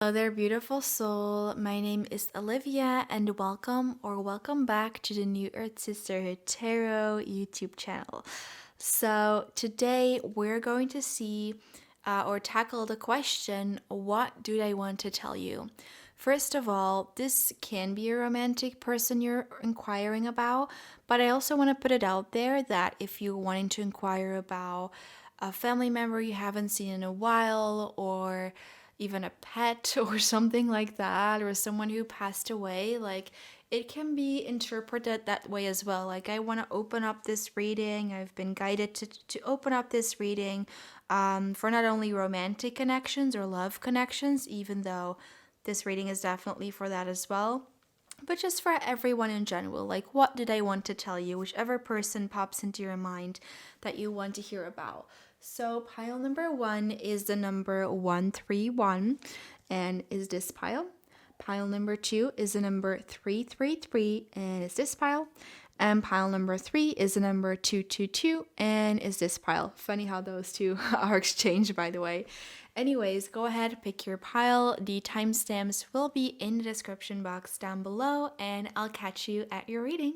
Hello there, beautiful soul. My name is Olivia, and welcome back to the New Earth Sisterhood Tarot YouTube channel. So, today we're going to see or tackle the question, what do I want to tell you? First of all, this can be a romantic person you're inquiring about, but I also want to put it out there that if you're wanting to inquire about a family member you haven't seen in a while, or even a pet or something like that, or someone who passed away, like it can be interpreted that way as well. Like, I want to open up this reading. I've been guided to open up this reading for not only romantic connections or love connections, even though this reading is definitely for that as well, but just for everyone in general. Like, what did I want to tell you? Whichever person pops into your mind that you want to hear about. So, pile number one is the number 131, and is this pile. Pile number two is the number 333, and is this pile. And pile number three is the number 222, and is this pile. Funny how those two are exchanged, by the way. Anyways, go ahead, pick your pile. The timestamps will be in the description box down below, and I'll catch you at your reading.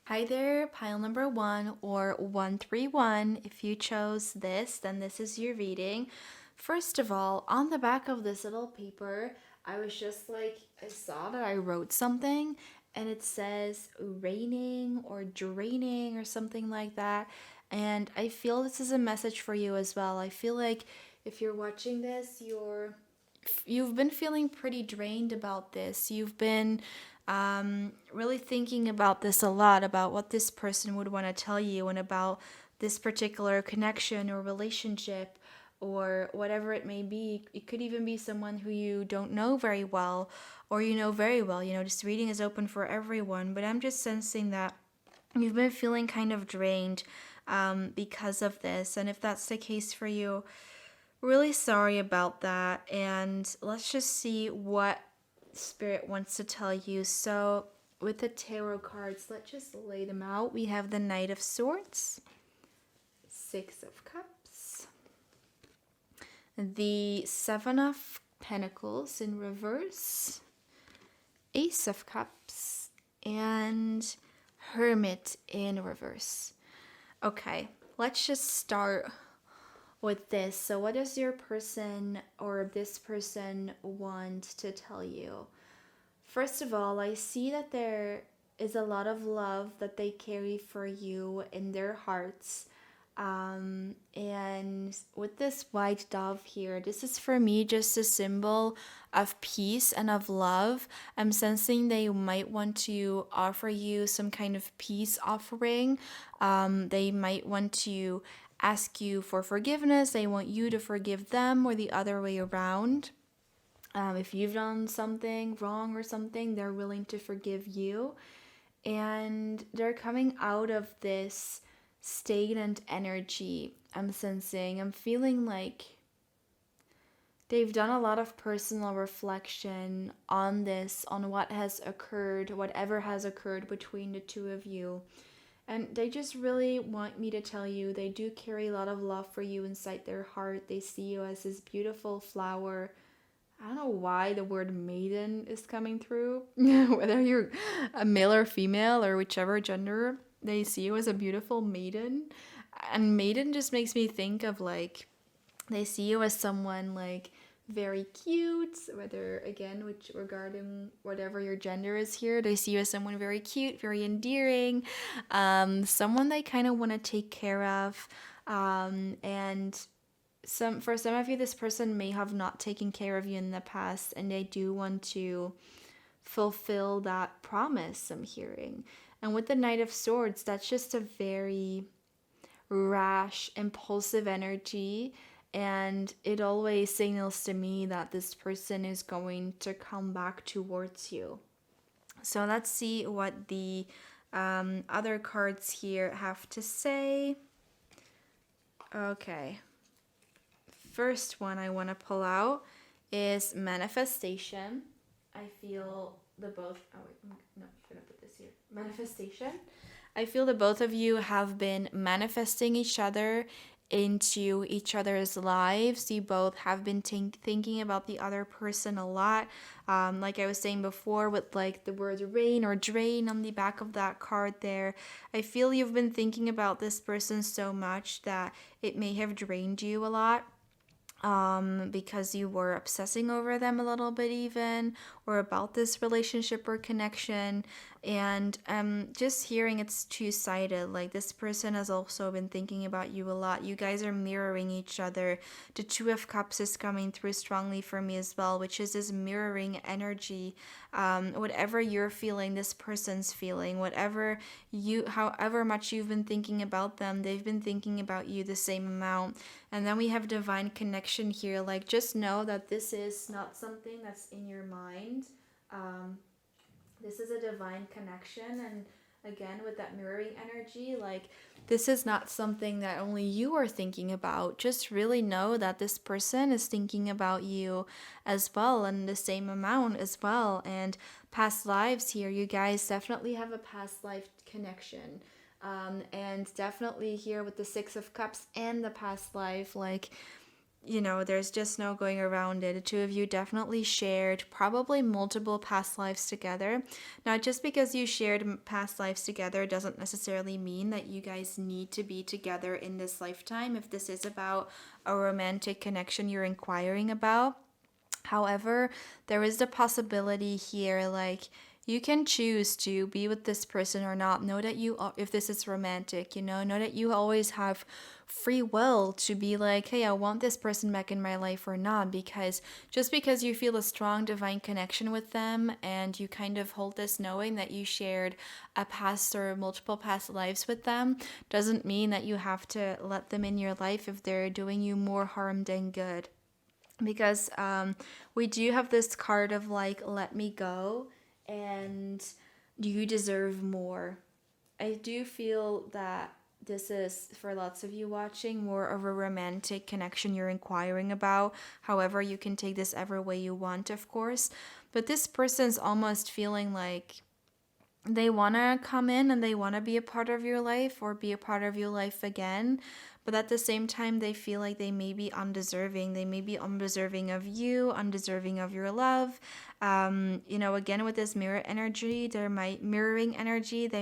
Hi there, pile number one or 131. If you chose this, then this is your reading. First of all, on the back of this little paper, I was just like, I saw that I wrote something and it says raining or draining or something like that. And I feel this is a message for you as well. I feel like if you're watching this, you've been feeling pretty drained about this. You've been really thinking about this a lot, about what this person would want to tell you, and about this particular connection or relationship or whatever it may be. It could even be someone who you don't know very well, or you know very well. This reading is open for everyone, but I'm just sensing that you've been feeling kind of drained because of this. And if that's the case for you, really sorry about that. And let's just see what Spirit wants to tell you. So, with the tarot cards, let's just lay them out. We have the Knight of Swords, Six of Cups, the Seven of Pentacles in reverse, Ace of Cups, and Hermit in reverse. Okay, let's just start with this. So, what does your person or this person want to tell you? First of all, I see that there is a lot of love that they carry for you in their hearts. And with this white dove here, this is for me just a symbol of peace and of love. I'm sensing they might want to offer you some kind of peace offering. They might want to ask you for forgiveness. They want you to forgive them, or the other way around. If you've done something wrong or something, they're willing to forgive you. And they're coming out of this stagnant energy. I'm sensing, I'm feeling like they've done a lot of personal reflection on this, on what has occurred, whatever has occurred between the two of you. And they just really want me to tell you they do carry a lot of love for you inside their heart. They see you as this beautiful flower. I don't know why the word maiden is coming through. Whether you're a male or female or whichever gender, they see you as a beautiful maiden. And maiden just makes me think of, like, they see you as someone like very cute, whether again, which regarding whatever your gender is here, they see you as someone very cute, very endearing, someone they kind of want to take care of. And for some of you, this person may have not taken care of you in the past, and they do want to fulfill that promise, I'm hearing. And with the Knight of Swords, that's just a very rash, impulsive energy. And it always signals to me that this person is going to come back towards you. So let's see what the other cards here have to say. Okay. First one I want to pull out is manifestation. I feel the both. Oh wait, no, should I put this here? Manifestation. I feel the both of you have been manifesting each other into each other's lives. You both have been thinking about the other person a lot. Like I was saying before, with like the word rain or drain on the back of that card there, I feel you've been thinking about this person so much that it may have drained you a lot, because you were obsessing over them a little bit, even, or about this relationship or connection. And just hearing it's two-sided. Like this person has also been thinking about you a lot. You guys are mirroring each other. The Two of Cups is coming through strongly for me as well, which is this mirroring energy. Whatever you're feeling, this person's feeling. However much you've been thinking about them, they've been thinking about you the same amount. And then we have divine connection here. Like, just know that this is not something that's in your mind. Um, this is a divine connection. And again, with that mirroring energy, like, this is not something that only you are thinking about. Just really know that this person is thinking about you as well, and the same amount as well. And past lives here, you guys definitely have a past life connection. And definitely here with the Six of Cups and the past life, like, there's just no going around it. The two of you definitely shared probably multiple past lives together. Now, just because you shared past lives together doesn't necessarily mean that you guys need to be together in this lifetime if this is about a romantic connection you're inquiring about. However, there is the possibility here, like, you can choose to be with this person or not. Know that if this is romantic, know that you always have free will to be like, hey, I want this person back in my life or not. Because just because you feel a strong divine connection with them and you kind of hold this knowing that you shared a past or multiple past lives with them, doesn't mean that you have to let them in your life if they're doing you more harm than good. Because we do have this card of like, let me go, and you deserve more. I do feel that this is, for lots of you watching, more of a romantic connection you're inquiring about. However, you can take this every way you want, of course. But this person's almost feeling like they want to come in and they want to be a part of your life or be a part of your life again. But at the same time, they feel like they may be undeserving. They may be undeserving of you, undeserving of your love. Again, with this mirroring energy, they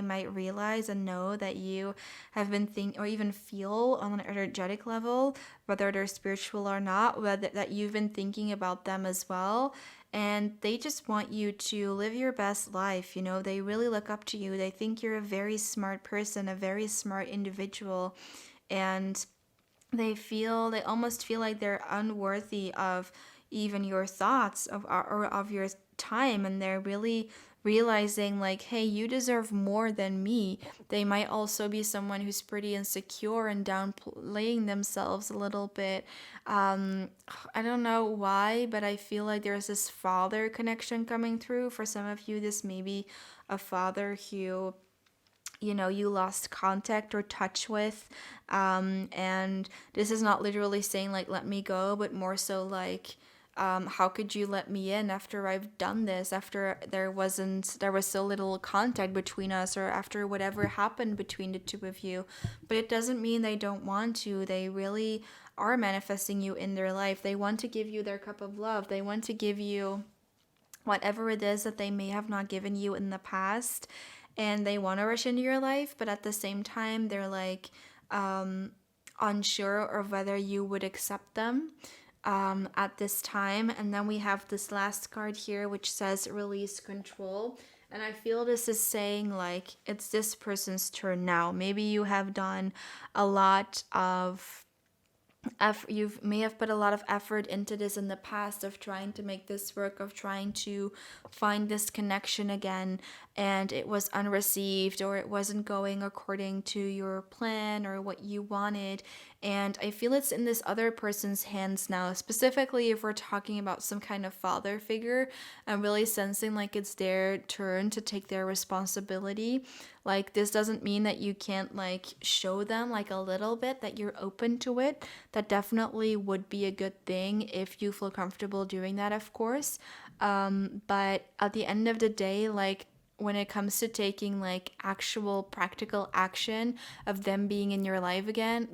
might realize and know that you have been or even feel on an energetic level, whether they're spiritual or not, whether that you've been thinking about them as well. And they just want you to live your best life. They really look up to you. They think you're a very smart person, a very smart individual. And they almost feel like they're unworthy of even your thoughts or of your time, and they're really realizing like, hey, you deserve more than me. They might also be someone who's pretty insecure and downplaying themselves a little bit. I don't know why, but I feel like there's this father connection coming through. For some of you, this may be a father who you lost contact or touch with. And this is not literally saying like, let me go, but more so like, how could you let me in after I've done this, after there was so little contact between us, or after whatever happened between the two of you. But it doesn't mean they don't want to. They really are manifesting you in their life. They want to give you their cup of love. They want to give you whatever it is that they may have not given you in the past, and they want to rush into your life, but at the same time they're like, unsure of whether you would accept them at this time. And then we have this last card here which says release control, and I feel this is saying like, it's this person's turn now. Maybe you have done a lot of you may have put a lot of effort into this in the past, of trying to make this work, of trying to find this connection again, and it was unreceived, or it wasn't going according to your plan or what you wanted. And I feel it's in this other person's hands now, specifically if we're talking about some kind of father figure. I'm really sensing like it's their turn to take their responsibility. Like, this doesn't mean that you can't like show them like a little bit that you're open to it. That definitely would be a good thing if you feel comfortable doing that, of course. But at the end of the day, like, when it comes to taking like actual practical action of them being in your life again,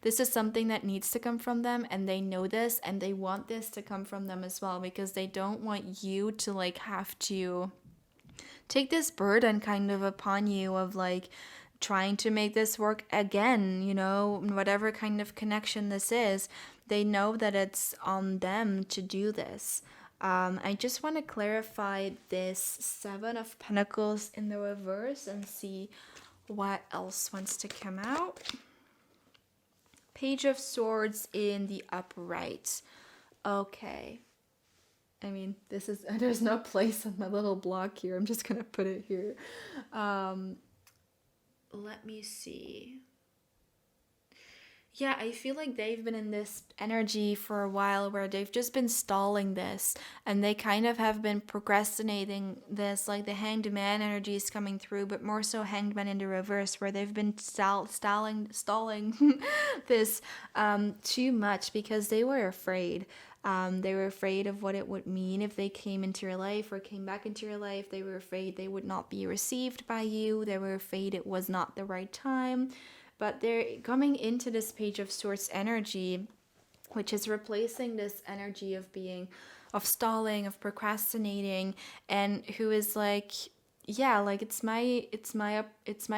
this is something that needs to come from them, and they know this, and they want this to come from them as well, because they don't want you to like have to take this burden kind of upon you of like trying to make this work again, whatever kind of connection this is. They know that it's on them to do this. I just want to clarify this Seven of Pentacles in the reverse and see what else wants to come out. Page of Swords in the upright. Okay. I mean, there's no place on my little block here. I'm just going to put it here. Let me see. Yeah, I feel like they've been in this energy for a while where they've just been stalling this, and they kind of have been procrastinating this. Like the Hanged Man energy is coming through, but more so Hanged Man in the reverse, where they've been stalling this too much because they were afraid. They were afraid of what it would mean if they came into your life or came back into your life. They were afraid they would not be received by you. They were afraid it was not the right time. But they're coming into this Page of Swords energy, which is replacing this energy of stalling, of procrastinating, and who is like, yeah, like it's my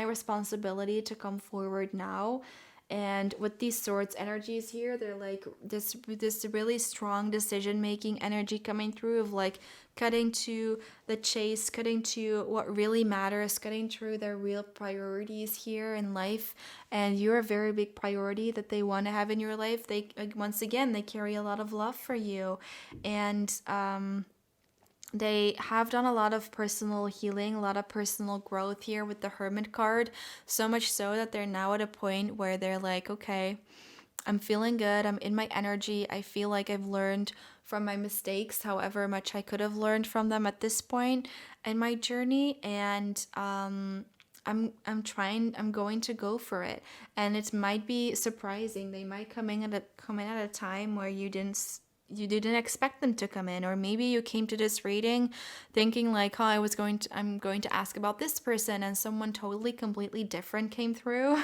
responsibility to come forward now. And with these swords energies here, they're like this really strong decision making energy coming through of like cutting to the chase, cutting to what really matters, cutting through their real priorities here in life. And you're a very big priority that they want to have in your life. They, once again, they carry a lot of love for you, and they have done a lot of personal healing, a lot of personal growth here with the Hermit card. So much so that they're now at a point where they're like, okay, I'm feeling good. I'm in my energy. I feel like I've learned from my mistakes, however much I could have learned from them at this point in my journey. And I'm going to go for it. And it might be surprising. They might come in at a time where you didn't expect them to come in, or maybe you came to this reading thinking like, oh, I'm going to ask about this person, and someone totally completely different came through.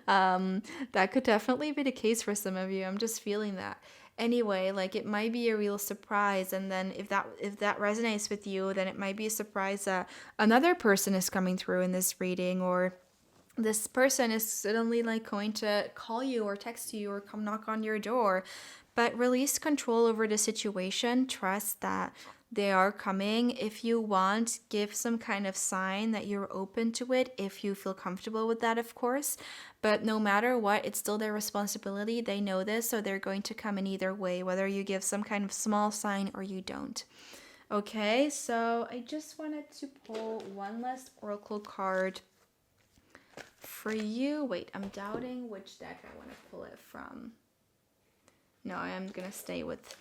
That could definitely be the case for some of you. I'm just feeling that. Anyway, like it might be a real surprise, and then if that resonates with you, then it might be a surprise that another person is coming through in this reading, or this person is suddenly like going to call you or text you or come knock on your door. But release control over the situation. Trust that they are coming. If you want, give some kind of sign that you're open to it, if you feel comfortable with that, of course. But no matter what, it's still their responsibility. They know this, so they're going to come in either way, whether you give some kind of small sign or you don't. Okay, so I just wanted to pull one last oracle card for you. Wait, I'm doubting which deck I want to pull it from. No, I am going to stay with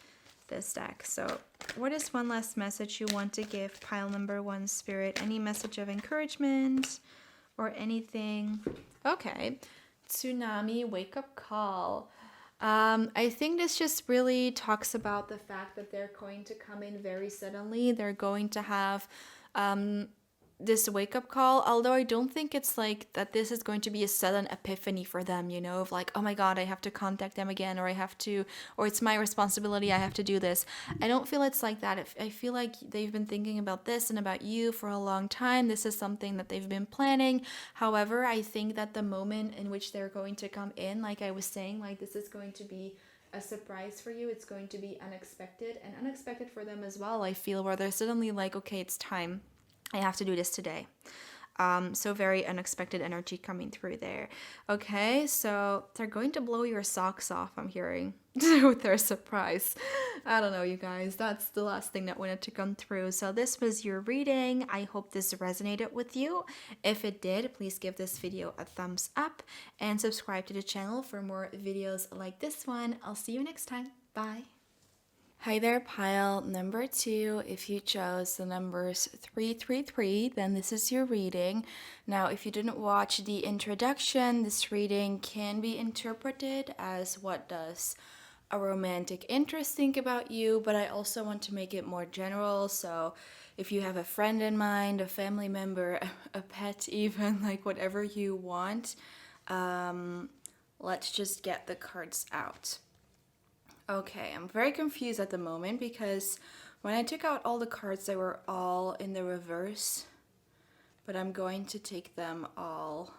this deck. So what is one last message you want to give pile number 1, Spirit? Any message of encouragement or anything? Okay. Tsunami, wake up call. I think this just really talks about the fact that they're going to come in very suddenly. They're going to have this wake-up call, although I don't think it's like that this is going to be a sudden epiphany for them, of like, oh my god, I have to contact them again, or it's my responsibility, I have to do this. I don't feel it's like that. I feel like they've been thinking about this and about you for a long time. This is something that they've been planning. However, I think that the moment in which they're going to come in, like I was saying, like this is going to be a surprise for you. It's going to be unexpected, and unexpected for them as well, I feel, where they're suddenly like, okay, it's time. I have to do this today. So very unexpected energy coming through there. Okay, so they're going to blow your socks off, I'm hearing, with their surprise. I don't know, you guys. That's the last thing that wanted to come through. So this was your reading. I hope this resonated with you. If it did, please give this video a thumbs up and subscribe to the channel for more videos like this one. I'll see you next time. Bye. Hi there, pile number 2. If you chose the numbers 333, then this is your reading. Now, if you didn't watch the introduction, this reading can be interpreted as what does a romantic interest think about you, but I also want to make it more general. So if you have a friend in mind, a family member, a pet, even, like whatever you want, let's just get the cards out. Okay, I'm very confused at the moment because when I took out all the cards, they were all in the reverse, but I'm going to take them all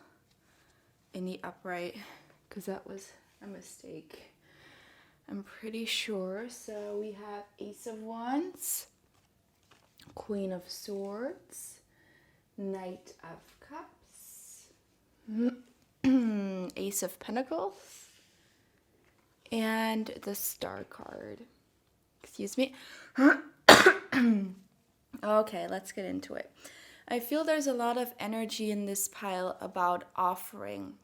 in the upright because that was a mistake. I'm pretty sure. So we have Ace of Wands, Queen of Swords, Knight of Cups, Ace of Pentacles, and the Star card. Excuse me. Okay, let's get into it. I feel there's a lot of energy in this pile about offering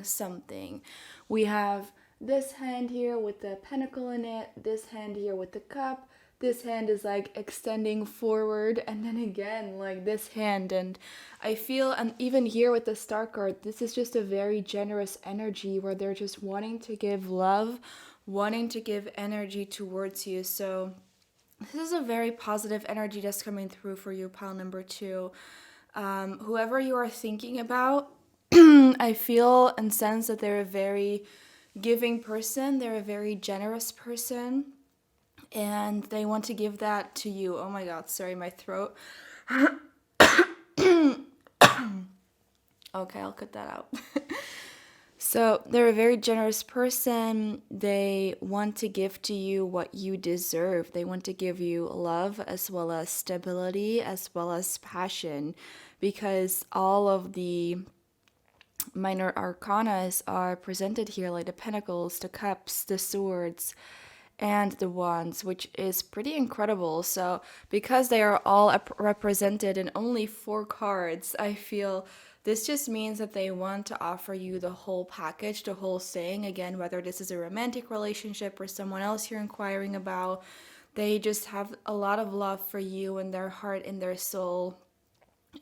something. We have this hand here with the pentacle in it, this hand here with the cup, this hand is like extending forward, and then again like this hand. And I feel, and even here with the Star card, this is just a very generous energy where they're just wanting to give love, wanting to give energy towards you. So this is a very positive energy that's coming through for you, pile number 2. Whoever you are thinking about, I feel and sense that they're a very giving person. They're a very generous person. And they want to give that to you. Oh my God, sorry, my throat. Okay, I'll cut that out. So they're a very generous person. They want to give to you what you deserve. They want to give you love as well as stability as well as passion, because all of the minor arcanas are presented here, like the pentacles, the cups, the swords, and the wands, which is pretty incredible. So because they are all represented in only 4 cards, I feel this just means that they want to offer you the whole package, the whole thing. Again, whether this is a romantic relationship or someone else you're inquiring about, they just have a lot of love for you in their heart, in their soul.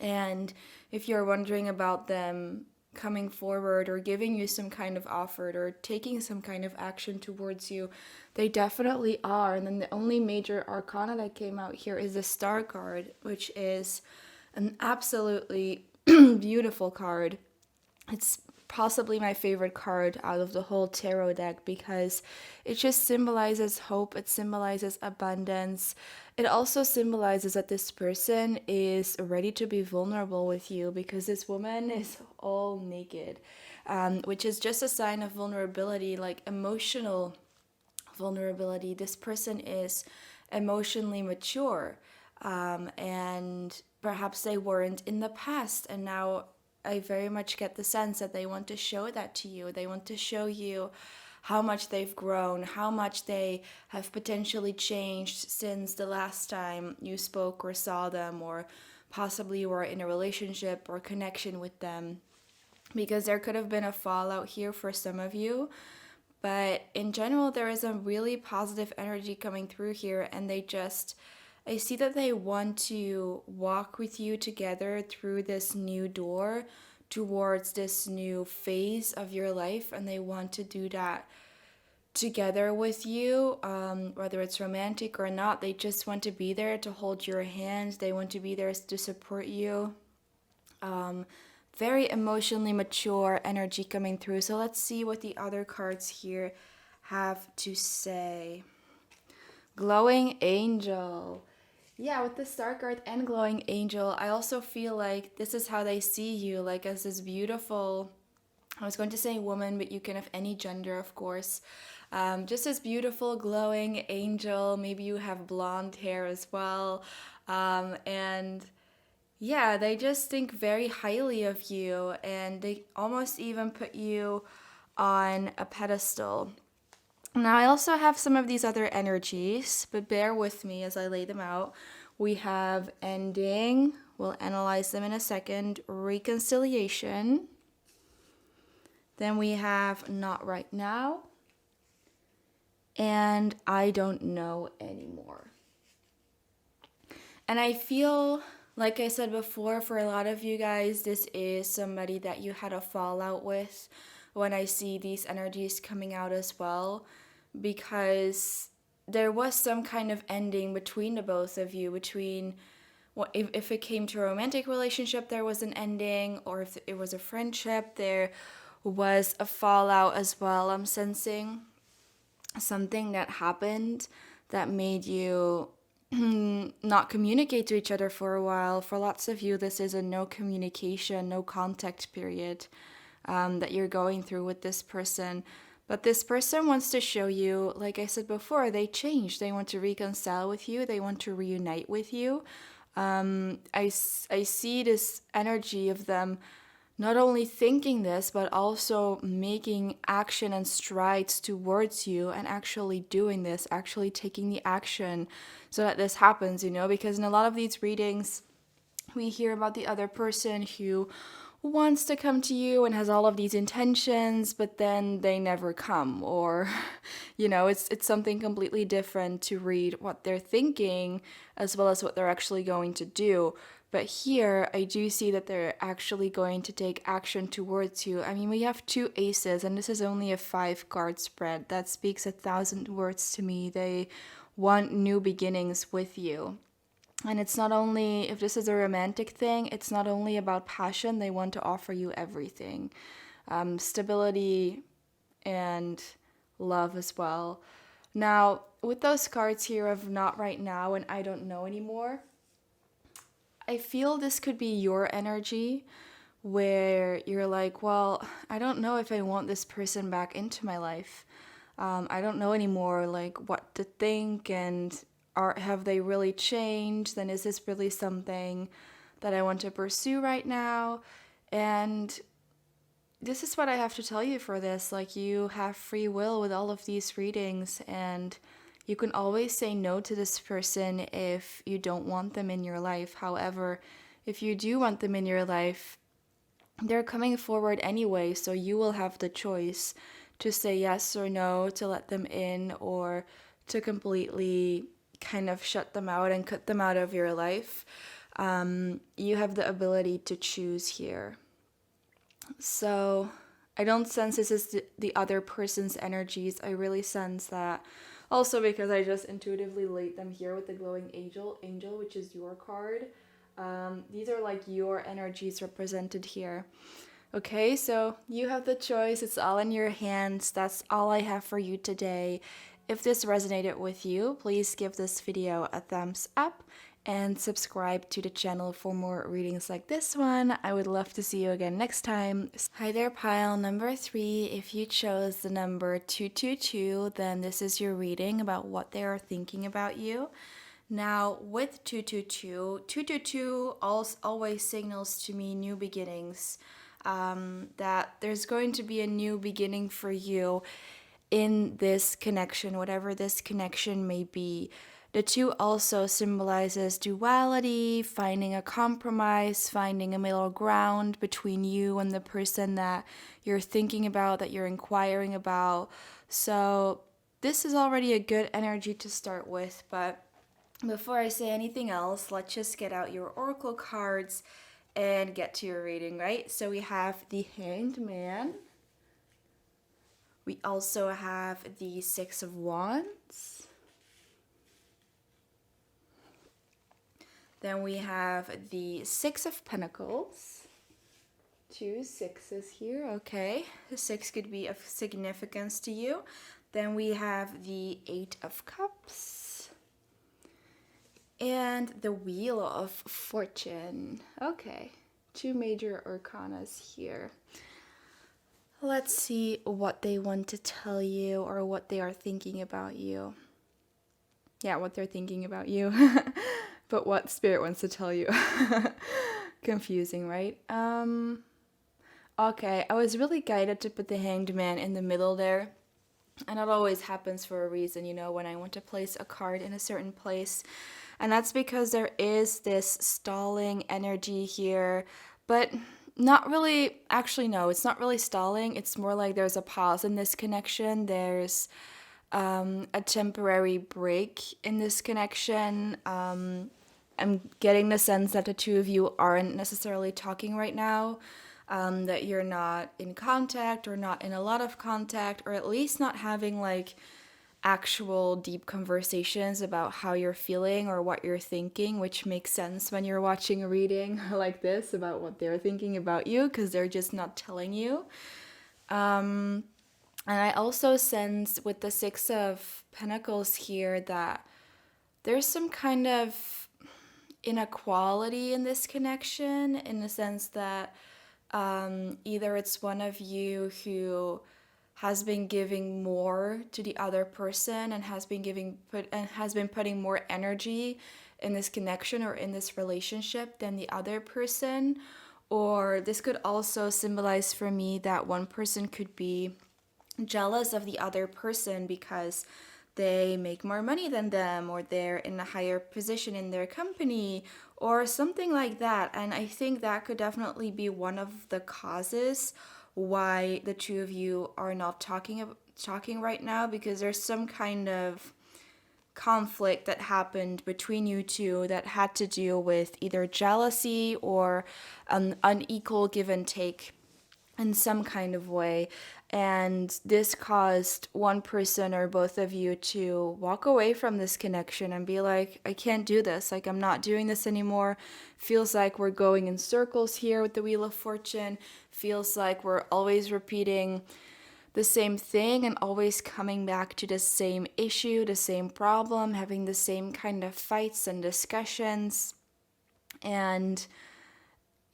And if you're wondering about them coming forward or giving you some kind of offer or taking some kind of action towards you, they definitely are. And then the only major arcana that came out here is the Star card, which is an absolutely beautiful card. It's possibly my favorite card out of the whole tarot deck because it just symbolizes hope, it symbolizes abundance. It also symbolizes that this person is ready to be vulnerable with you, because this woman is all naked, which is just a sign of vulnerability, like emotional vulnerability. This person is emotionally mature, and perhaps they weren't in the past, and now I very much get the sense that they want to show that to you. They want to show you how much they've grown, how much they have potentially changed since the last time you spoke or saw them, or possibly you were in a relationship or connection with them. Because there could have been a fallout here for some of you. But in general, there is a really positive energy coming through here, and I see that they want to walk with you together through this new door towards this new phase of your life, and they want to do that together with you, whether it's romantic or not. They just want to be there to hold your hand. They want to be there to support you. Very emotionally mature energy coming through. So let's see what the other cards here have to say. Glowing Angel. Yeah, with the Star card and Glowing Angel, I also feel like this is how they see you, like as this beautiful, I was going to say woman, but you can have any gender, of course. Just this beautiful glowing angel. Maybe you have blonde hair as well. And yeah, they just think very highly of you, and they almost even put you on a pedestal. Now, I also have some of these other energies, but bear with me as I lay them out. We have ending, we'll analyze them in a second, reconciliation. Then we have not right now, and I don't know anymore. And I feel, like I said before, for a lot of you guys, this is somebody that you had a fallout with, when I see these energies coming out as well, because there was some kind of ending between the both of you, between if it came to a romantic relationship, there was an ending, or if it was a friendship, there was a fallout as well. I'm sensing something that happened that made you not communicate to each other for a while. For lots of you, this is a no communication, no contact period that you're going through with this person. But this person wants to show you, like I said before, they change. They want to reconcile with you, they want to reunite with you. I see this energy of them not only thinking this, but also making action and strides towards you and actually doing this, actually taking the action so that this happens, because in a lot of these readings, we hear about the other person who wants to come to you and has all of these intentions, but then they never come, or it's something completely different to read what they're thinking as well as what they're actually going to do. But here I do see that they're actually going to take action towards you. I mean, we have 2 aces and this is only a 5-card spread. That speaks 1,000 words to me. They want new beginnings with you. And it's not only, if this is a romantic thing, it's not only about passion. They want to offer you everything. Stability and love as well. Now, with those cards here of not right now and I don't know anymore, I feel this could be your energy where you're like, well, I don't know if I want this person back into my life. I don't know anymore, like, what to think, and have they really changed? Then is this really something that I want to pursue right now? And this is what I have to tell you for this. Like, you have free will with all of these readings, and you can always say no to this person if you don't want them in your life. However, if you do want them in your life, they're coming forward anyway, so you will have the choice to say yes or no, to let them in, or to completely kind of shut them out and cut them out of your life. You have the ability to choose here. So I don't sense this is the other person's energies. I really sense that. Also because I just intuitively laid them here with the glowing angel, which is your card. These are like your energies represented here. Okay, so you have the choice. It's all in your hands. That's all I have for you today. If this resonated with you, please give this video a thumbs up and subscribe to the channel for more readings like this one. I would love to see you again next time. Hi there, pile number 3. If you chose the number 222, then this is your reading about what they are thinking about you. Now, with 222, 222 always signals to me new beginnings. That there's going to be a new beginning for you in this connection, whatever this connection may be. The 2 also symbolizes duality, finding a compromise, finding a middle ground between you and the person that you're thinking about, that you're inquiring about. So this is already a good energy to start with, but before I say anything else, let's just get out your oracle cards and get to your reading, right? So we have the Hanged Man. We also have the 6 of Wands. Then we have the 6 of Pentacles. 2 6s here, okay. The 6 could be of significance to you. Then we have the 8 of Cups. And the Wheel of Fortune. Okay, 2 major arcanas here. Let's see what they want to tell you or what they are thinking about you. Yeah, what they're thinking about you. But what Spirit wants to tell you. Confusing, right? Okay, I was really guided to put the Hanged Man in the middle there. And that always happens for a reason, when I want to place a card in a certain place. And that's because there is this stalling energy here, but not really, actually no, it's not really stalling. It's more like there's a pause in this connection. There's a temporary break in this connection. I'm getting the sense that the 2 of you aren't necessarily talking right now. that you're not in contact or not in a lot of contact, or at least not having like actual deep conversations about how you're feeling or what you're thinking, which makes sense when you're watching a reading like this about what they're thinking about you because they're just not telling you. And I also sense with the Six of Pentacles here that there's some kind of inequality in this connection, in the sense that either it's one of you who has been giving more to the other person and has been putting more energy in this connection or in this relationship than the other person. Or this could also symbolize for me that one person could be jealous of the other person because they make more money than them, or they're in a higher position in their company, or something like that. And I think that could definitely be one of the causes why the two of you are not talking right now, because there's some kind of conflict that happened between you two that had to do with either jealousy or an unequal give and take in some kind of way. And this caused one person or both of you to walk away from this connection and be like, I can't do this. Like, I'm not doing this anymore. Feels like we're going in circles here with the Wheel of Fortune. Feels like we're always repeating the same thing and always coming back to the same issue, the same problem, having the same kind of fights and discussions. And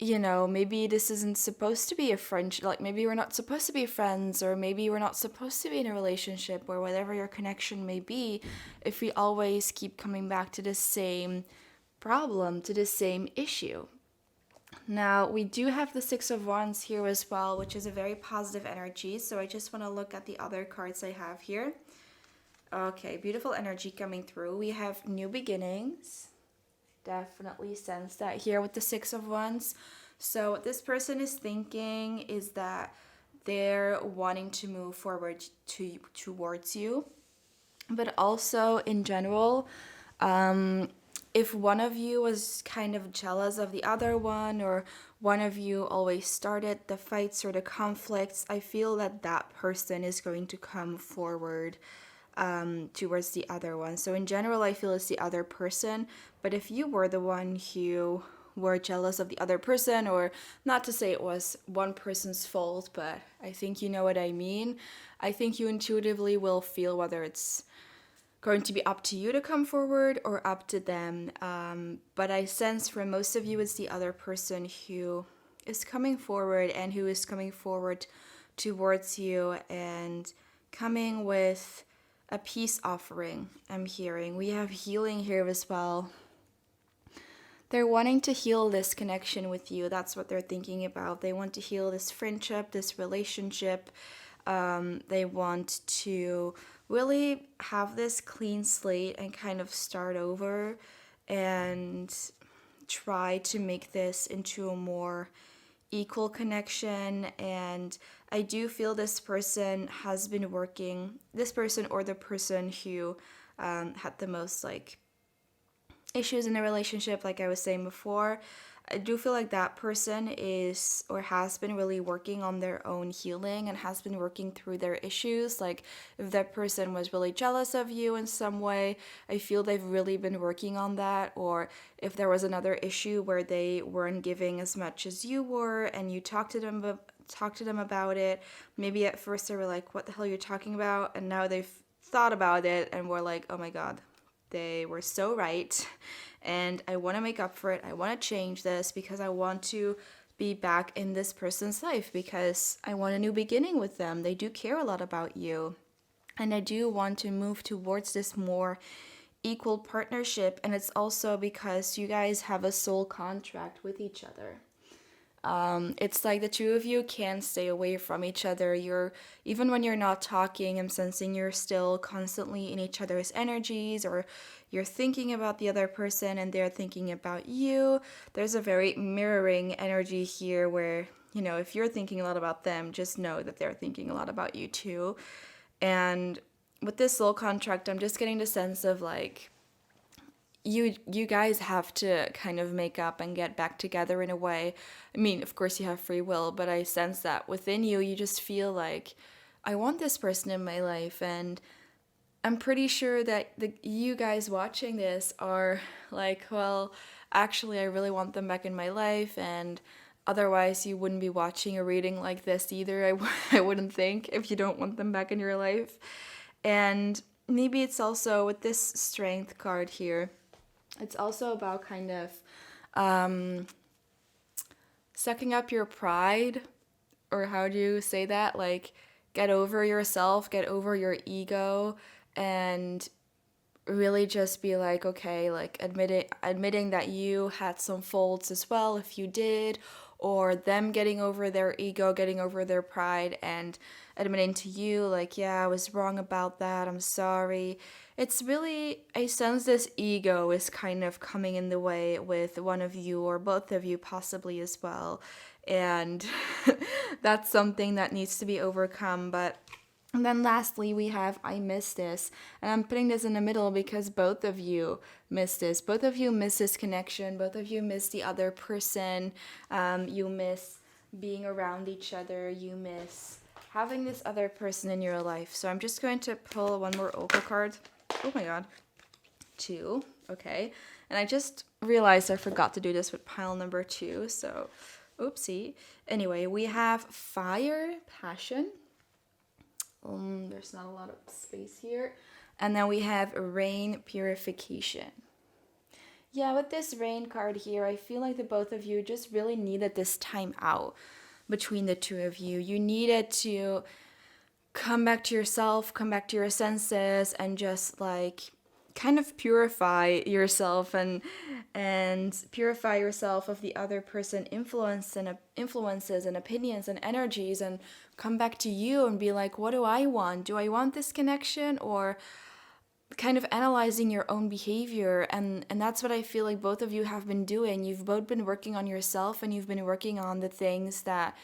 maybe this isn't supposed to be a friendship. Like, maybe we're not supposed to be friends, or maybe we're not supposed to be in a relationship, or whatever your connection may be, if we always keep coming back to the same problem, to the same issue. Now, we do have the Six of Wands here as well, which is a very positive energy. So I just want to look at the other cards I have here. Okay, beautiful energy coming through. We have new beginnings. Definitely sense that here with the Six of Wands. So what this person is thinking is that they're wanting to move forward towards you, but also in general, if one of you was kind of jealous of the other one, or one of you always started the fights or the conflicts, I feel that that person is going to come forward towards the other one. So in general, I feel it's the other person. But if you were the one who were jealous of the other person, or not to say it was one person's fault, but I think you know what I mean. I think you intuitively will feel whether it's going to be up to you to come forward or up to them. But I sense for most of you it's the other person who is coming forward, and who is coming forward towards you and coming with a peace offering. I'm hearing we have healing here as well. They're wanting to heal this connection with you. That's what they're thinking about. They want to heal this friendship, this relationship. They want to really have this clean slate and kind of start over and try to make this into a more equal connection. And I do feel this person has been working, this person or the person who had the most like issues in a relationship, like I was saying before, I do feel like that person is or has been really working on their own healing and has been working through their issues. Like, if that person was really jealous of you in some way, I feel they've really been working on that. Or if there was another issue where they weren't giving as much as you were and you talked to them about it, maybe at first they were like, what the hell are you talking about? And now they've thought about it and were like, oh my god, they were so right, and I want to make up for it. I want to change this because I want to be back in this person's life, because I want a new beginning with them. They do care a lot about you, and I do want to move towards this more equal partnership. And it's also because you guys have a soul contract with each other. It's like the two of you can't stay away from each other. Even when you're not talking, I'm sensing you're still constantly in each other's energies, or you're thinking about the other person and they're thinking about you. There's a very mirroring energy here where, if you're thinking a lot about them, just know that they're thinking a lot about you too. And with this soul contract, I'm just getting the sense of like, you guys have to kind of make up and get back together in a way. I mean, of course you have free will, but I sense that within you, you just feel like I want this person in my life. And I'm pretty sure that you guys watching this are like, well, actually, I really want them back in my life, and otherwise, you wouldn't be watching a reading like this either. I wouldn't think, if you don't want them back in your life. And maybe it's also with this strength card here, it's also about kind of sucking up your pride, or how do you say that? Like, get over yourself, get over your ego, and really just be like, okay, like admitting that you had some faults as well if you did, or them getting over their ego, getting over their pride, and admitting to you like, yeah, I was wrong about that, I'm sorry. It's really, I sense this ego is kind of coming in the way with one of you or both of you possibly as well, and that's something that needs to be overcome. But and then lastly, we have I miss this. And I'm putting this in the middle because both of you miss this. Both of you miss this connection. Both of you miss the other person. You miss being around each other. You miss having this other person in your life. So I'm just going to pull one more Oracle card. Oh my god. 2. Okay. And I just realized I forgot to do this with pile number 2. So, oopsie. Anyway, we have fire, passion. There's not a lot of space here. And then we have rain, purification. Yeah, with this rain card here, I feel like the both of you just really needed this time out between the two of you. You needed to come back to yourself, come back to your senses, and just like kind of purify yourself and purify yourself of the other person influences and opinions and energies, and come back to you and be like, what do I want? Do I want this connection? Or kind of analyzing your own behavior. And that's what I feel like both of you have been doing. You've both been working on yourself, and you've been working on the things that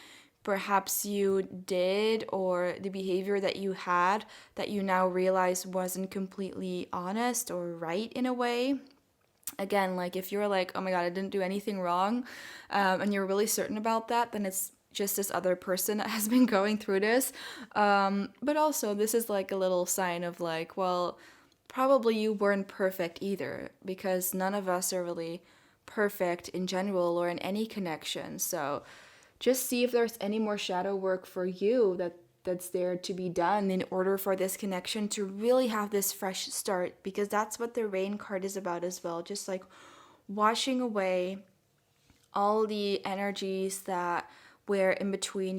perhaps you did, or the behavior that you had that you now realize wasn't completely honest or right in a way. Again, like if you're like, oh my god, I didn't do anything wrong, and you're really certain about that, then it's just this other person that has been going through this. But also, this is like a little sign of like, well, probably you weren't perfect either, because none of us are really perfect in general or in any connection. So just see if there's any more shadow work for you that's there to be done in order for this connection to really have this fresh start, because that's what the rain card is about as well. Just like washing away all the energies that were in between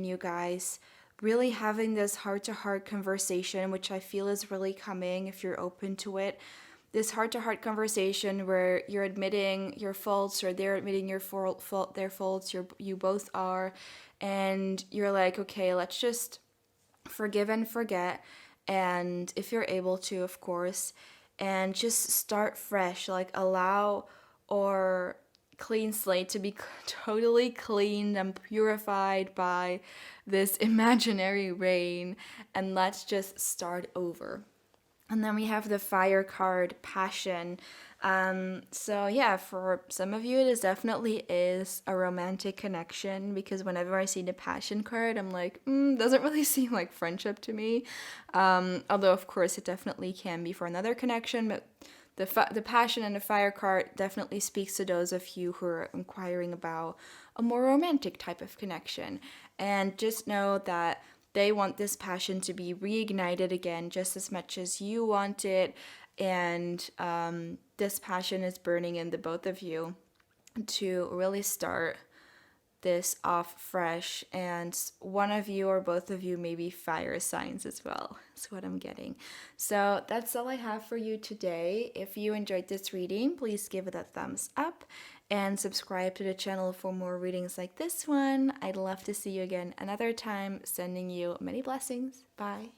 you guys, really having this heart-to-heart conversation, which I feel is really coming if you're open to it. This heart-to-heart conversation where you're admitting your faults, or they're admitting their faults, you both are, and you're like, okay, let's just forgive and forget, and if you're able to, of course, and just start fresh, like allow or clean slate to be totally cleaned and purified by this imaginary rain, and let's just start over. And then we have the fire card, passion. So yeah, for some of you, it definitely is a romantic connection, because whenever I see the passion card, I'm like, doesn't really seem like friendship to me. Although of course it definitely can be for another connection, but the passion and the fire card definitely speaks to those of you who are inquiring about a more romantic type of connection. And just know that they want this passion to be reignited again just as much as you want it. And this passion is burning in the both of you to really start this off fresh. And one of you or both of you may be fire signs as well. That's what I'm getting. So that's all I have for you today. If you enjoyed this reading, please give it a thumbs up and subscribe to the channel for more readings like this one. I'd love to see you again another time. Sending you many blessings. Bye.